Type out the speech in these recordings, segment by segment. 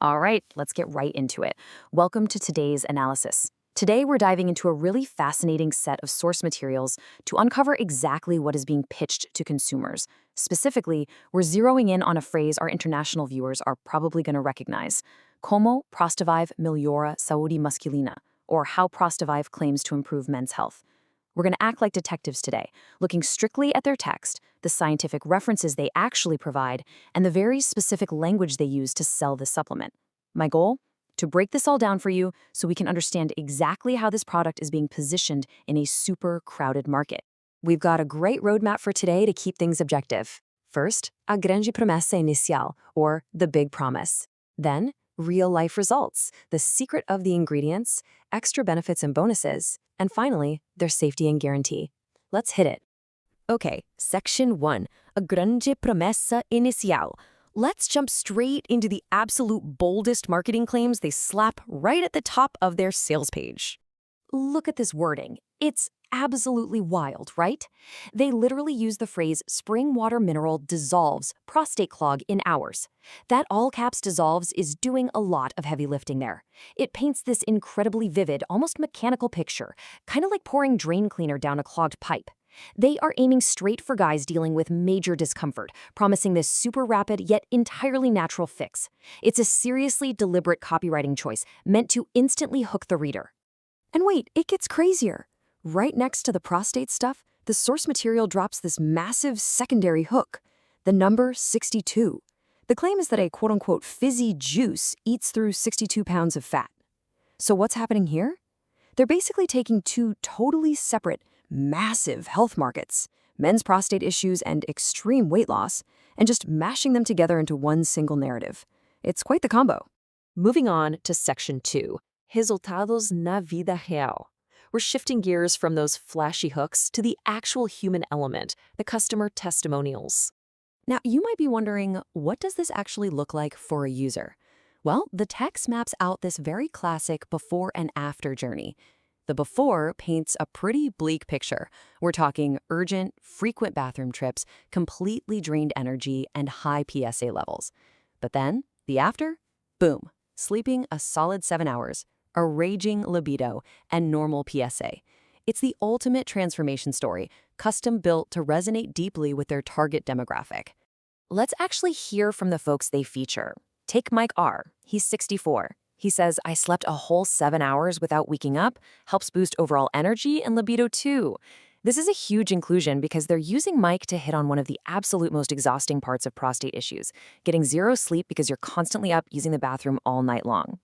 All right, let's get right into it. Welcome to today's analysis. Today, we're diving into a really fascinating set of source materials to uncover exactly what is being pitched to consumers. Specifically, we're zeroing in on a phrase our international viewers are probably going to recognize: Como ProstaVive migliora saúde masculina, or how ProstaVive claims to improve men's health. We're going to act like detectives today, looking strictly at their text, the scientific references they actually provide, and the very specific language they use to sell this supplement. My goal? To break this all down for you so we can understand exactly how this product is being positioned in a super crowded market. We've got a great roadmap for today to keep things objective. First, a grande promessa inicial, or the big promise. Then, real-life results, the secret of the ingredients, extra benefits and bonuses, and finally, their safety and guarantee. Let's hit it. Okay, Section 1, a grande promessa inicial. Let's jump straight into the absolute boldest marketing claims they slap right at the top of their sales page. Look at this wording. It's absolutely wild, right? They literally use the phrase spring water mineral dissolves prostate clog in hours. That all caps dissolves is doing a lot of heavy lifting there. It paints this incredibly vivid, almost mechanical picture, kind of like pouring drain cleaner down a clogged pipe. They are aiming straight for guys dealing with major discomfort, promising this super rapid yet entirely natural fix. It's a seriously deliberate copywriting choice meant to instantly hook the reader. And wait, it gets crazier. Right next to the prostate stuff, the source material drops this massive secondary hook, the number 62. The claim is that a quote-unquote fizzy juice eats through 62 pounds of fat. So what's happening here? They're basically taking two totally separate, massive health markets, men's prostate issues and extreme weight loss, and just mashing them together into one single narrative. It's quite the combo. Moving on to Section 2, resultados na vida real. We're shifting gears from those flashy hooks to the actual human element, the customer testimonials. Now, you might be wondering, what does this actually look like for a user? Well, the text maps out this very classic before and after journey. The before paints a pretty bleak picture. We're talking urgent, frequent bathroom trips, completely drained energy, and high PSA levels. But then, the after? Boom. Sleeping a solid 7 hours, a raging libido, and normal PSA. It's the ultimate transformation story, custom built to resonate deeply with their target demographic. Let's actually hear from the folks they feature. Take Mike R. He's 64. He says, I slept a whole 7 hours without waking up, helps boost overall energy and libido too. This is a huge inclusion because they're using Mike to hit on one of the absolute most exhausting parts of prostate issues, getting zero sleep because you're constantly up using the bathroom all night long.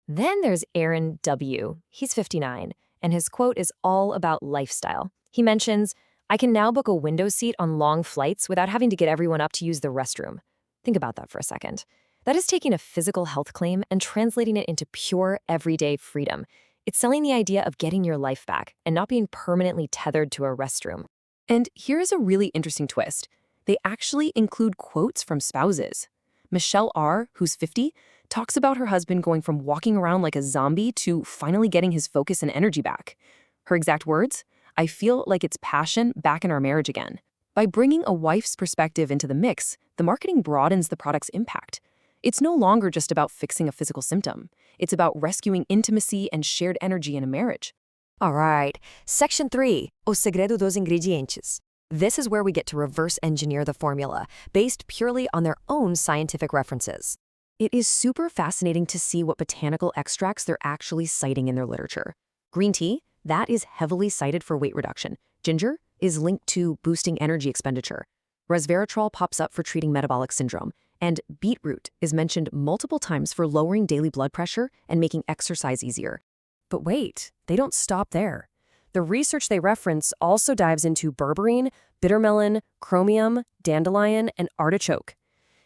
Then there's Aaron W. He's 59, and his quote is all about lifestyle. He mentions, I can now book a window seat on long flights without having to get everyone up to use the restroom. Think about that for a second. That is taking a physical health claim and translating it into pure, everyday freedom. It's selling the idea of getting your life back and not being permanently tethered to a restroom. And here's a really interesting twist. They actually include quotes from spouses. Michelle R., who's 50, talks about her husband going from walking around like a zombie to finally getting his focus and energy back. Her exact words? I feel like it's passion back in our marriage again. By bringing a wife's perspective into the mix, the marketing broadens the product's impact. It's no longer just about fixing a physical symptom. It's about rescuing intimacy and shared energy in a marriage. All right, Section 3, O segredo dos ingredientes. This is where we get to reverse engineer the formula, based purely on their own scientific references. It is super fascinating to see what botanical extracts they're actually citing in their literature. Green tea, that is heavily cited for weight reduction. Ginger is linked to boosting energy expenditure. Resveratrol pops up for treating metabolic syndrome. And beetroot is mentioned multiple times for lowering daily blood pressure and making exercise easier. But wait, they don't stop there. The research they reference also dives into berberine, bittermelon, chromium, dandelion, and artichoke.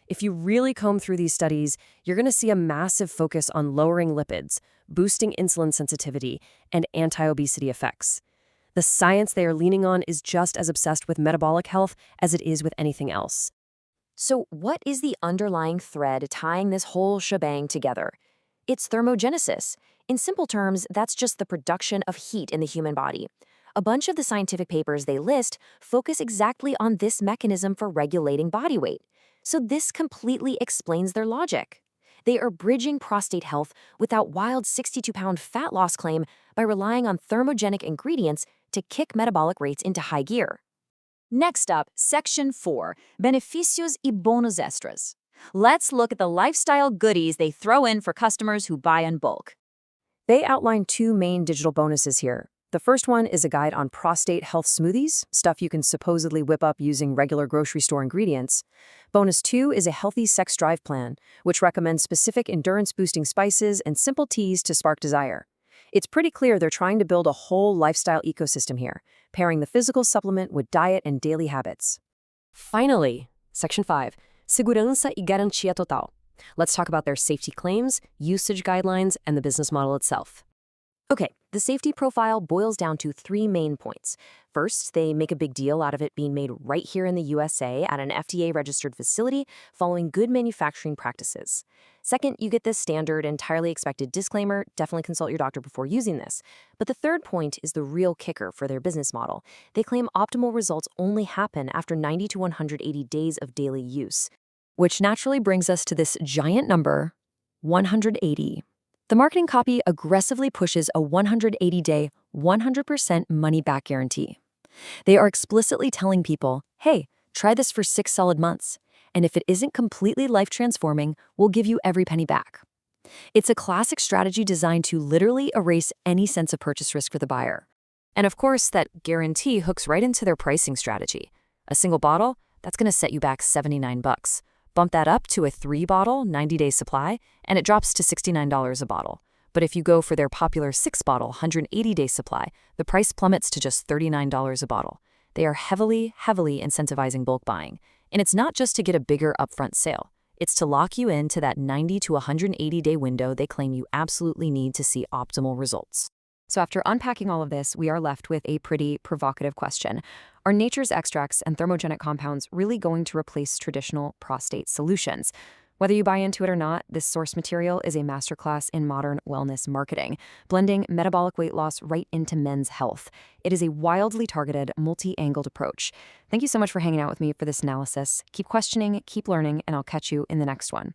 If you really comb through these studies, you're going to see a massive focus on lowering lipids, boosting insulin sensitivity, and anti-obesity effects. The science they are leaning on is just as obsessed with metabolic health as it is with anything else. So what is the underlying thread tying this whole shebang together? It's thermogenesis. In simple terms, that's just the production of heat in the human body. A bunch of the scientific papers they list focus exactly on this mechanism for regulating body weight. So this completely explains their logic. They are bridging prostate health with that wild 62-pound fat loss claim by relying on thermogenic ingredients to kick metabolic rates into high gear. Next up, Section 4, Benefícios y Bônus Extras. Let's look at the lifestyle goodies they throw in for customers who buy in bulk. They outline 2 main digital bonuses here. The first one is a guide on prostate health smoothies, stuff you can supposedly whip up using regular grocery store ingredients. Bonus 2 is a healthy sex drive plan, which recommends specific endurance-boosting spices and simple teas to spark desire. It's pretty clear they're trying to build a whole lifestyle ecosystem here, pairing the physical supplement with diet and daily habits. Finally, Section 5, Segurança y Garantia Total. Let's talk about their safety claims, usage guidelines, and the business model itself. Okay, the safety profile boils down to 3 main points. First, they make a big deal out of it being made right here in the USA at an FDA-registered facility following good manufacturing practices. Second, you get this standard, entirely expected disclaimer, definitely consult your doctor before using this. But the third point is the real kicker for their business model. They claim optimal results only happen after 90 to 180 days of daily use, which naturally brings us to this giant number, 180. The marketing copy aggressively pushes a 180-day, 100% money-back guarantee. They are explicitly telling people, hey, try this for 6 solid months, and if it isn't completely life-transforming, we'll give you every penny back. It's a classic strategy designed to literally erase any sense of purchase risk for the buyer. And of course, that guarantee hooks right into their pricing strategy. A single bottle, that's going to set you back $79. Bump that up to a 3-bottle, 90-day supply, and it drops to $69 a bottle. But if you go for their popular 6-bottle, 180-day supply, the price plummets to just $39 a bottle. They are heavily incentivizing bulk buying. And it's not just to get a bigger upfront sale. It's to lock you into that 90 to 180-day window they claim you absolutely need to see optimal results. So after unpacking all of this, we are left with a pretty provocative question. Are nature's extracts and thermogenic compounds really going to replace traditional prostate solutions? Whether you buy into it or not, this source material is a masterclass in modern wellness marketing, blending metabolic weight loss right into men's health. It is a wildly targeted, multi-angled approach. Thank you so much for hanging out with me for this analysis. Keep questioning, keep learning, and I'll catch you in the next one.